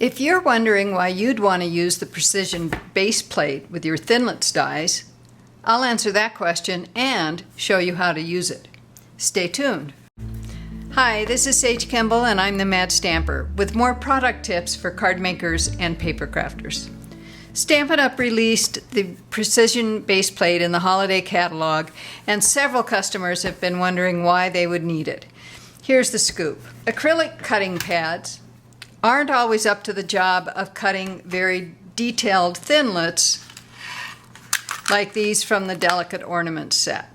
If you're wondering why you'd want to use the precision base plate with your Thinlits dies, I'll answer that question and show you how to use it. Stay tuned. Hi, this is Sage Kimball and I'm the Mad Stamper with more product tips for card makers and paper crafters. Stampin' Up! Released the precision base plate in the holiday catalog, and several customers have been wondering why they would need it. Here's the scoop. Acrylic cutting pads aren't always up to the job of cutting very detailed Thinlits like these from the Delicate Ornaments set.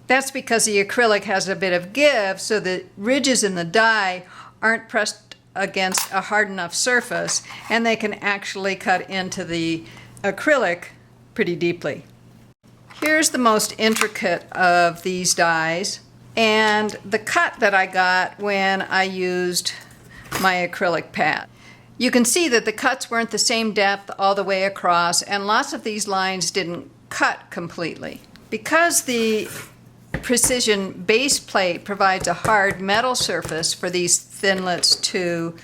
That's because the acrylic has a bit of give, so the ridges in the die aren't pressed against a hard enough surface, and they can actually cut into the acrylic pretty deeply. Here's the most intricate of these dies, and the cut that I got when I used my acrylic pad. You can see that the cuts weren't the same depth all the way across, and lots of these lines didn't cut completely. Because the precision base plate provides a hard metal surface for these Thinlits to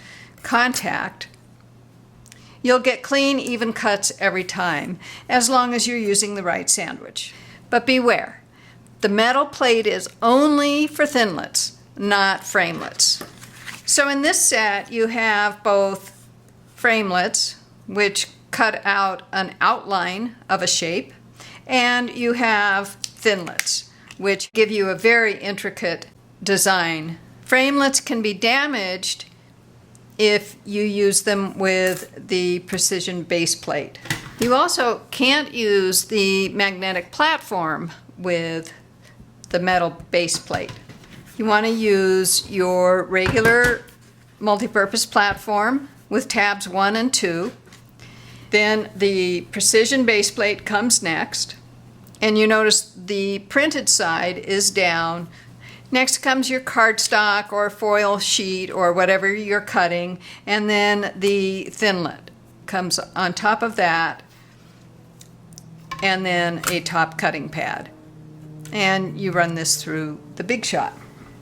contact, you'll get clean, even cuts every time, as long as you're using the right sandwich. But beware, the metal plate is only for Thinlits, not framelits. So in this set, you have both framelits, which cut out an outline of a shape, and you have Thinlits, which give you a very intricate design. Framelits can be damaged if you use them with the precision base plate. You also can't use the magnetic platform with the metal base plate. You want to use your regular multi-purpose platform with tabs 1 and 2. Then the precision base plate comes next, and you notice the printed side is down. Next comes your cardstock or foil sheet or whatever you're cutting, and then the Thinlit comes on top of that, and then a top cutting pad. And you run this through the Big Shot.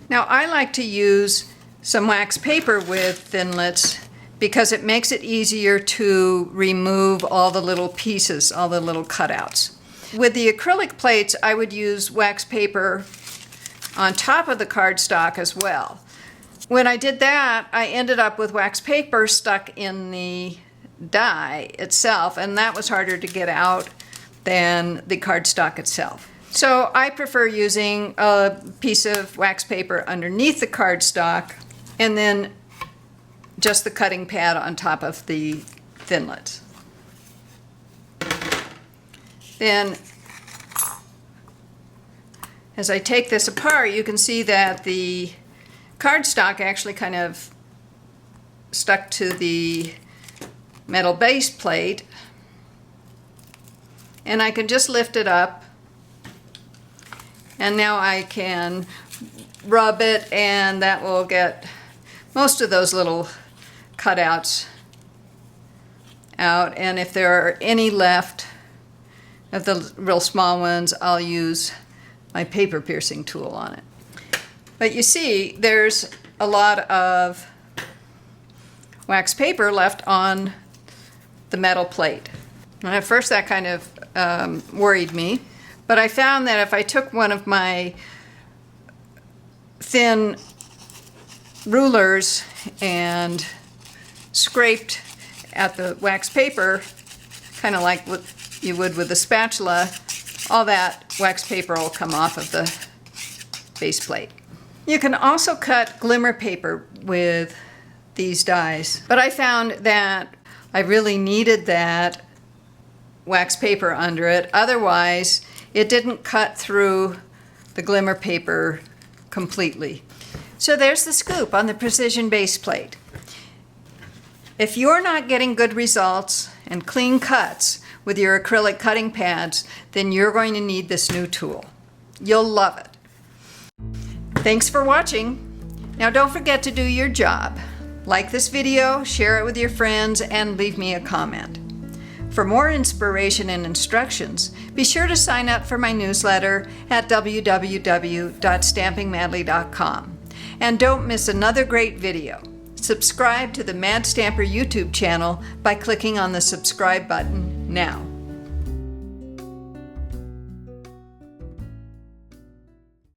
Now I like to use some wax paper with Thinlits because it makes it easier to remove all the little pieces, all the little cutouts. With the acrylic plates, I would use wax paper on top of the cardstock as well. When I did that, I ended up with wax paper stuck in the die itself, and that was harder to get out than the cardstock itself. So I prefer using a piece of wax paper underneath the cardstock and then just the cutting pad on top of the Thinlits. Then as I take this apart, you can see that the cardstock actually kind of stuck to the metal base plate, and I can just lift it up, and now I can rub it, and that will get most of those little cutouts out. And if there are any left of the real small ones, I'll use my paper piercing tool on it. But you see, there's a lot of wax paper left on the metal plate. And at first that kind of worried me, but I found that if I took one of my thin rulers and scraped at the wax paper, kind of like what you would with a spatula, all that wax paper will come off of the base plate. You can also cut glimmer paper with these dies, but I found that I really needed that wax paper under it. Otherwise, it didn't cut through the glimmer paper completely. So there's the scoop on the precision base plate. If you're not getting good results and clean cuts with your acrylic cutting pads, then you're going to need this new tool. You'll love it. Thanks for watching. Now don't forget to do your job. Like this video, share it with your friends, and leave me a comment. For more inspiration and instructions, be sure to sign up for my newsletter at www.stampingmadly.com. And don't miss another great video. Subscribe to the Mad Stamper YouTube channel by clicking on the subscribe button now.